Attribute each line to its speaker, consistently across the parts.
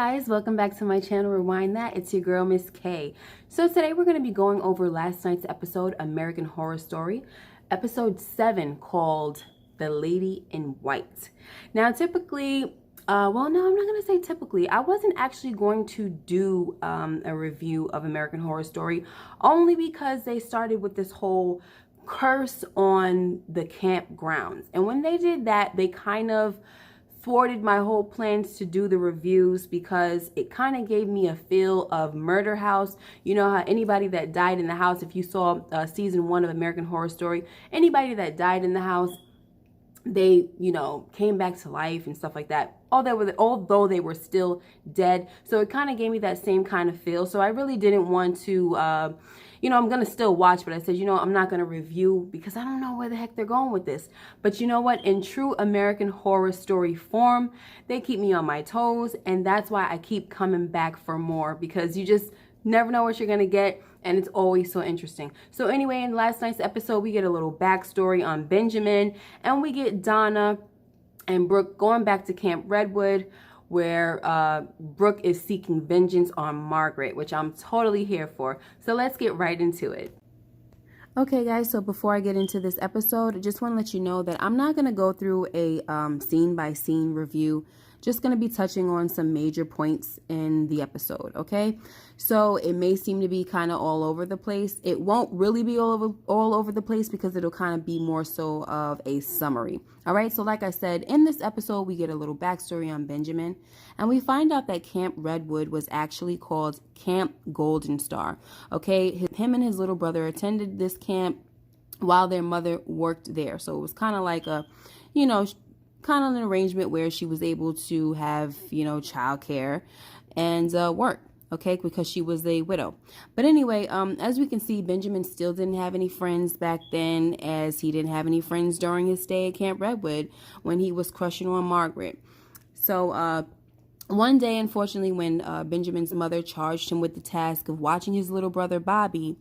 Speaker 1: guys, welcome back to my channel Rewind That. It's your girl Miss K. So today we're going to be going over last night's episode, American Horror Story, episode 7, called The Lady in White. Now typically, well no, I'm not going to say typically. I wasn't actually going to do a review of American Horror Story, only because they started with this whole curse on the campgrounds. And when they did that, they kind of thwarted my whole plans to do the reviews, because it kind of gave me a feel of Murder House. You know how anybody that died in the house, if you saw season 1 of American Horror Story, anybody that died in the house, they, you know, came back to life and stuff like that. Although they were still dead. So it kind of gave me that same kind of feel. So I really didn't want to, you know, I'm going to still watch, but I said, you know, I'm not going to review because I don't know where the heck they're going with this. But you know what? In true American Horror Story form, they keep me on my toes. And that's why I keep coming back for more, because you just never know what you're going to get. And it's always so interesting. So anyway, in last night's episode, we get a little backstory on Benjamin, and we get Donna and Brooke going back to Camp Redwood, where Brooke is seeking vengeance on Margaret, which I'm totally here for. So let's get right into it. Okay guys, so before I get into this episode, I just want to let you know that I'm not going to go through a scene by scene review. Just going to be touching on some major points in the episode, okay? So it may seem to be kind of all over the place. It won't really be all over the place, because it'll kind of be more so of a summary. All right, so like I said, in this episode, we get a little backstory on Benjamin, and we find out that Camp Redwood was actually called Camp Golden Star, okay? Him and his little brother attended this camp while their mother worked there. So it was kind of like a, you know, kind of an arrangement where she was able to have, you know, childcare and work, okay, because she was a widow. But anyway, as we can see, Benjamin still didn't have any friends back then, as he didn't have any friends during his stay at Camp Redwood when he was crushing on Margaret. So one day, unfortunately, when Benjamin's mother charged him with the task of watching his little brother Bobby,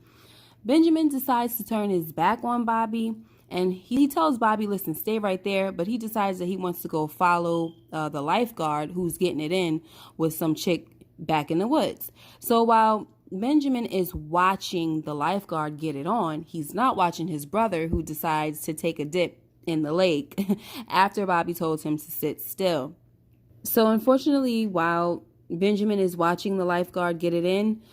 Speaker 1: Benjamin decides to turn his back on Bobby. And he tells Bobby, listen, stay right there. But he decides that he wants to go follow the lifeguard who's getting it in with some chick back in the woods. So while Benjamin is watching the lifeguard get it on, he's not watching his brother, who decides to take a dip in the lake after Bobby told him to sit still. So unfortunately, while Benjamin is watching the lifeguard get it in,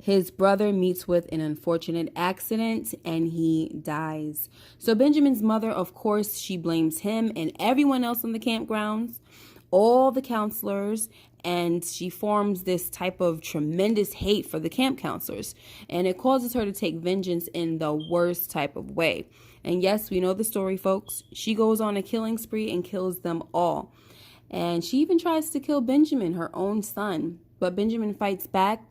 Speaker 1: his brother meets with an unfortunate accident and he dies. So Benjamin's mother, of course, she blames him and everyone else on the campgrounds, all the counselors, and she forms this type of tremendous hate for the camp counselors. And it causes her to take vengeance in the worst type of way. And yes, we know the story, folks. She goes on a killing spree and kills them all. And she even tries to kill Benjamin, her own son. But Benjamin fights back,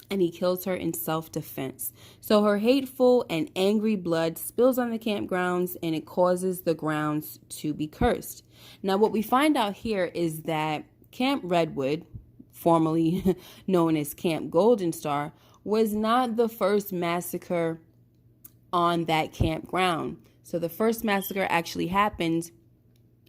Speaker 1: and he kills her in self-defense. So her hateful and angry blood spills on the campgrounds, and it causes the grounds to be cursed. Now, what we find out here is that Camp Redwood, formerly known as Camp Golden Star, was not the first massacre on that campground. So the first massacre actually happened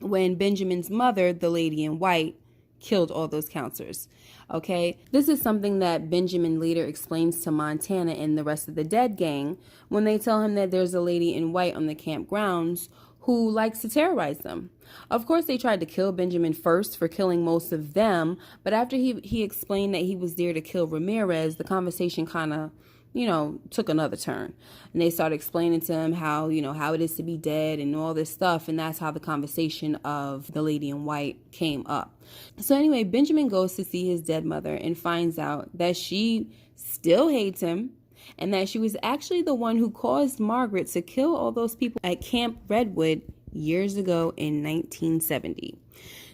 Speaker 1: when Benjamin's mother, the Lady in White, killed all those counselors. Okay, this is something that Benjamin later explains to Montana and the rest of the Dead gang when they tell him that there's a lady in white on the campgrounds who likes to terrorize them. Of course, they tried to kill Benjamin first for killing most of them, but after he explained that he was there to kill Ramirez, the conversation kind of, you know, took another turn. And they started explaining to him how, you know, how it is to be dead and all this stuff. And that's how the conversation of the Lady in White came up. So anyway, Benjamin goes to see his dead mother and finds out that she still hates him, and that she was actually the one who caused Margaret to kill all those people at Camp Redwood years ago in 1970.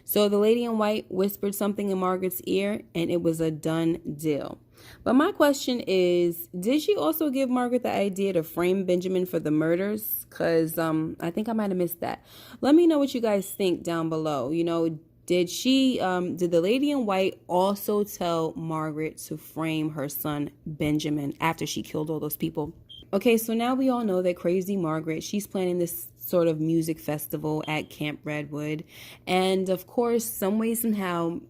Speaker 1: So the Lady in White whispered something in Margaret's ear, and it was a done deal. But my question is, did she also give Margaret the idea to frame Benjamin for the murders? Because I think I might have missed that. Let me know what you guys think down below. You know, did the Lady in White also tell Margaret to frame her son Benjamin after she killed all those people? Okay, so now we all know that Crazy Margaret, she's planning this sort of music festival at Camp Redwood. And of course, some way, somehow,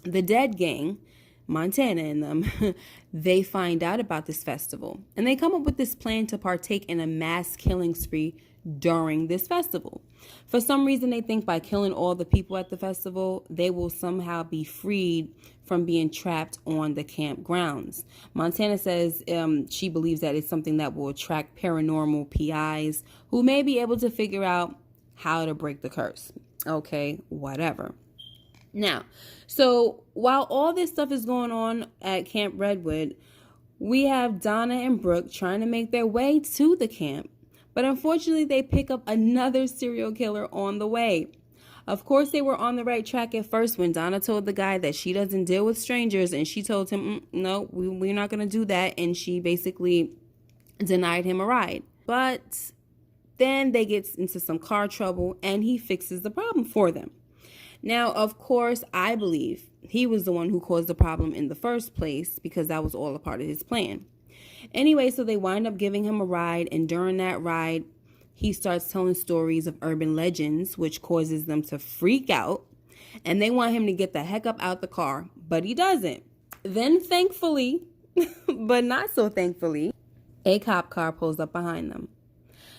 Speaker 1: The Dead Gang, Montana and them, they find out about this festival. And they come up with this plan to partake in a mass killing spree during this festival. For some reason, they think by killing all the people at the festival, they will somehow be freed from being trapped on the campgrounds. Montana says she believes that it's something that will attract paranormal PIs who may be able to figure out how to break the curse. Okay, whatever. Now, so while all this stuff is going on at Camp Redwood, we have Donna and Brooke trying to make their way to the camp. But unfortunately, they pick up another serial killer on the way. Of course, they were on the right track at first when Donna told the guy that she doesn't deal with strangers. And she told him, no, we're not going to do that. And she basically denied him a ride. But then they get into some car trouble and he fixes the problem for them. Now, of course, I believe he was the one who caused the problem in the first place because that was all a part of his plan. Anyway, so they wind up giving him a ride, and during that ride, he starts telling stories of urban legends, which causes them to freak out, and they want him to get the heck up out the car, but he doesn't. Then, thankfully, but not so thankfully, a cop car pulls up behind them.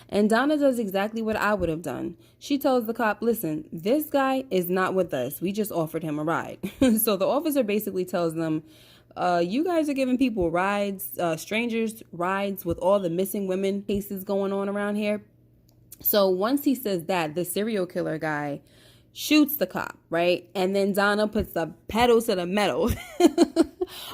Speaker 1: And Donna does exactly what I would have done. She tells the cop, listen, this guy is not with us. We just offered him a ride. So the officer basically tells them, you guys are giving people rides, strangers rides with all the missing women cases going on around here. So once he says that, the serial killer guy shoots the cop, right? And then Donna puts the pedal to the metal.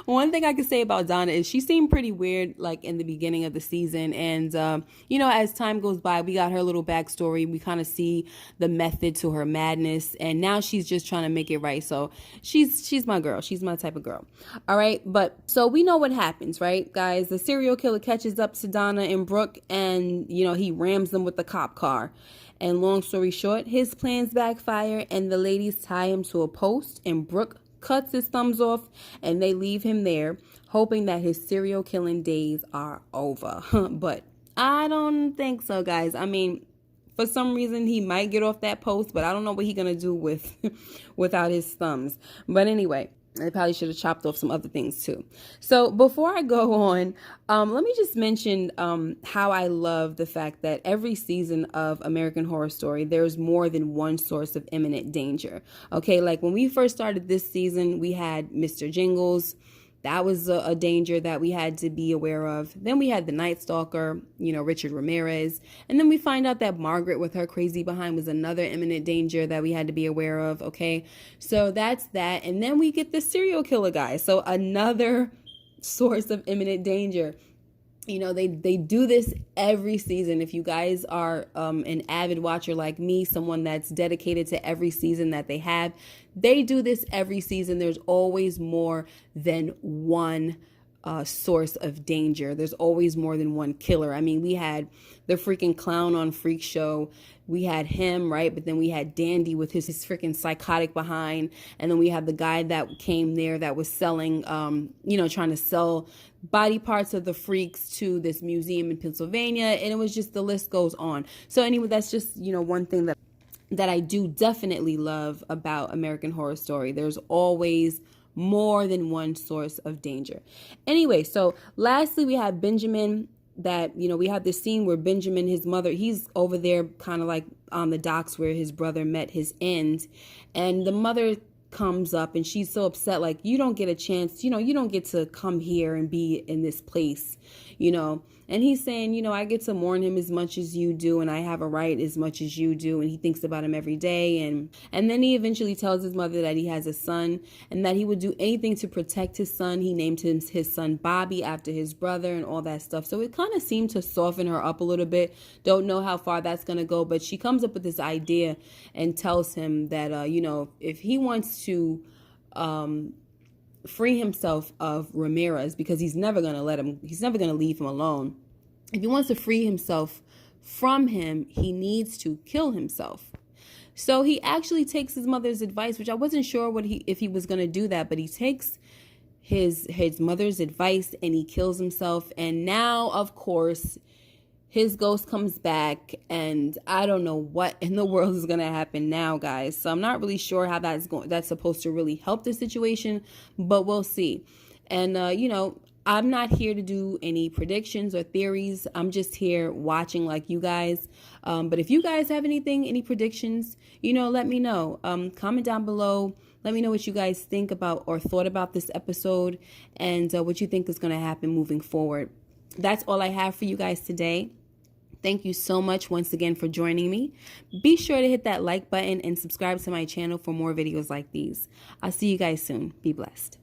Speaker 1: One thing I could say about Donna is she seemed pretty weird, like in the beginning of the season. And, as time goes by, we got her little backstory. We kind of see the method to her madness. And now she's just trying to make it right. So she's my girl. She's my type of girl. All right. But so we know what happens, right, guys? The serial killer catches up to Donna and Brooke and, he rams them with the cop car. And long story short, his plans backfire and the ladies tie him to a post and Brooke cuts his thumbs off and they leave him there hoping that his serial killing days are over. But I don't think so, guys. I mean, for some reason he might get off that post, but I don't know what he's gonna do without his thumbs. But anyway, I probably should have chopped off some other things too. So before I go on, let me just mention how I love the fact that every season of American Horror Story, there's more than one source of imminent danger. Okay, like when we first started this season, we had Mr. Jingles. That was a danger that we had to be aware of. Then we had the Night Stalker, Richard Ramirez. And then we find out that Margaret with her crazy behind was another imminent danger that we had to be aware of. Okay, so that's that. And then we get the serial killer guy. So another source of imminent danger. They do this every season. If you guys are an avid watcher like me, someone that's dedicated to every season that they have, they do this every season. There's always more than one source of danger. There's always more than one killer. I mean, we had the freaking clown on Freak Show. We had him, right? But then we had Dandy with his freaking psychotic behind. And then we had the guy that came there that was selling, trying to sell body parts of the freaks to this museum in Pennsylvania. And it was just, the list goes on. So anyway, that's just, one thing that I do definitely love about American Horror Story. There's always more than one source of danger. Anyway, so lastly, we have Benjamin. That, we have this scene where Benjamin, his mother, he's over there kind of like on the docks where his brother met his end. And the mother comes up and she's so upset, like, you don't get a chance, you don't get to come here and be in this place, And he's saying, I get to mourn him as much as you do, and I have a right as much as you do, and he thinks about him every day. And then he eventually tells his mother that he has a son and that he would do anything to protect his son. He named his son Bobby after his brother and all that stuff. So it kind of seemed to soften her up a little bit. Don't know how far that's going to go, but she comes up with this idea and tells him that, if he wants to free himself of Ramirez, because he's never going to leave him alone. If he wants to free himself from him, he needs to kill himself. So he actually takes his mother's advice, which I wasn't sure if he was going to do that, but he takes his mother's advice and he kills himself. And now, of course, his ghost comes back, and I don't know what in the world is going to happen now, guys. So I'm not really sure how that's supposed to really help the situation, but we'll see. And I'm not here to do any predictions or theories. I'm just here watching like you guys. But if you guys have any predictions, let me know. Comment down below. Let me know what you guys think about or thought about this episode, and what you think is going to happen moving forward. That's all I have for you guys today. Thank you so much once again for joining me. Be sure to hit that like button and subscribe to my channel for more videos like these. I'll see you guys soon. Be blessed.